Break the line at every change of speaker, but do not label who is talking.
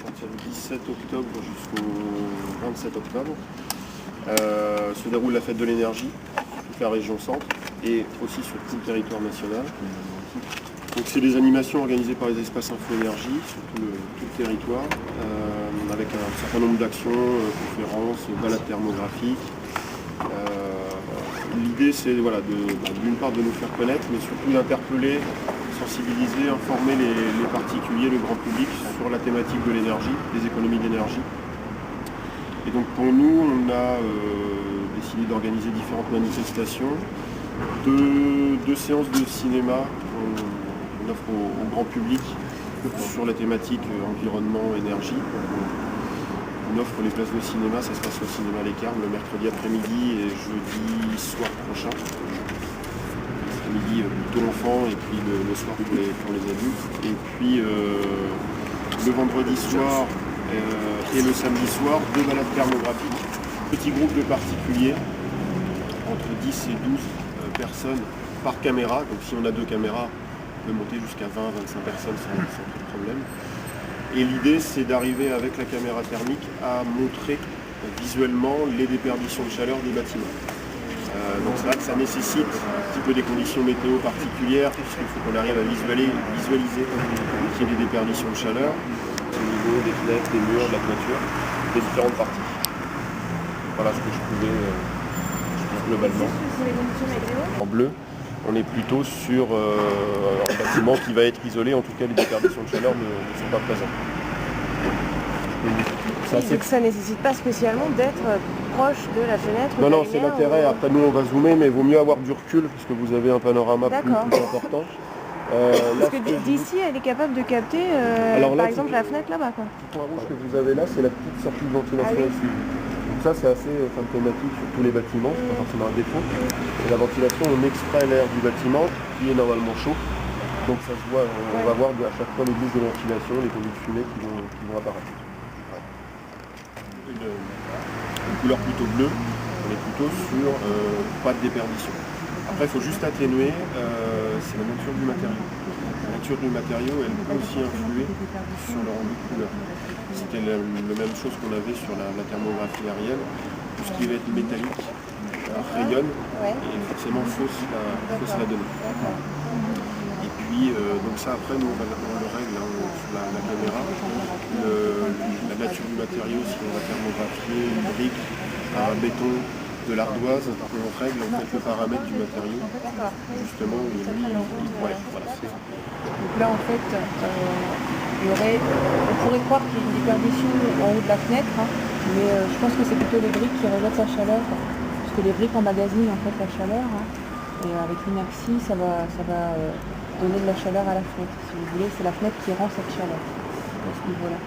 partir du 17 octobre jusqu'au 27 octobre, se déroule la fête de l'énergie, toute la région centre, et aussi sur tout le territoire national. Donc c'est des animations organisées par les espaces info-énergie sur tout le territoire, avec un certain nombre d'actions, conférences, balades thermographiques. L'idée c'est d'une part de nous faire connaître, mais surtout d'interpeller, sensibiliser, informer les particuliers, le grand public sur la thématique de l'énergie, des économies d'énergie. Et donc pour nous, on a décidé d'organiser différentes manifestations, deux séances de cinéma qu'on offre au grand public sur la thématique environnement, énergie. On offre les places de cinéma, ça se passe au cinéma Les Carmes le mercredi après-midi et jeudi soir prochain. L'après-midi plutôt enfant et puis le soir pour les adultes. Et puis le vendredi soir et le samedi soir, 2 balades thermographiques. Petit groupe de particuliers, entre 10 et 12 personnes par caméra. Donc si on a 2 caméras, on peut monter jusqu'à 20-25 personnes sans trop de problème. Et l'idée, c'est d'arriver avec la caméra thermique à montrer visuellement les déperditions de chaleur des bâtiments. Donc c'est vrai que ça nécessite un petit peu des conditions météo particulières, puisqu'il faut qu'on arrive à visualiser qu'il y ait des déperditions de chaleur au niveau des fenêtres, des murs, de la toiture, des différentes parties. Voilà ce que je pouvais dire globalement. En bleu, on est plutôt sur un bâtiment qui va être isolé, en tout cas les déperditions de chaleur ne sont pas présentes.
Donc ça ne nécessite pas spécialement d'être proche de la fenêtre.
Non, c'est l'intérêt. Après nous on va zoomer, mais il vaut mieux avoir du recul, parce que vous avez un panorama plus important.
Parce que d'ici elle est capable de capter par exemple la fenêtre là-bas. Le
point rouge que vous avez là, c'est la petite sortie de ventilation ici. Donc ça c'est assez symptomatique sur tous les bâtiments, c'est pas forcément un défaut. Et la ventilation, on extrait l'air du bâtiment qui est normalement chaud. Donc ça se voit, on va voir à chaque fois les bouches de ventilation, les conduits de fumée qui vont apparaître. Une couleur plutôt bleue, on est plutôt sur pas de déperdition. Après il faut juste atténuer, c'est la nature du matériau. La nature du matériau, elle peut aussi influer sur le rendu de couleur. C'était la même chose qu'on avait sur la thermographie aérienne. Tout ce qui va être métallique rayonne et forcément fausse la donnée. Et puis donc ça après nous on le règle sur la caméra. La nature du matériau, si on va thermographier une brique, un béton, de l'ardoise, on règle en fait le paramètre du matériau. Justement, voilà.
Donc là en fait, on pourrait croire qu'il y a une déperdition en haut de la fenêtre, mais je pense que c'est plutôt les briques qui rejettent la chaleur, parce que les briques emmagasinent en fait la chaleur, et avec l'inertie ça va donner de la chaleur à la fenêtre. Si vous voulez, c'est la fenêtre qui rend cette chaleur à ce niveau-là.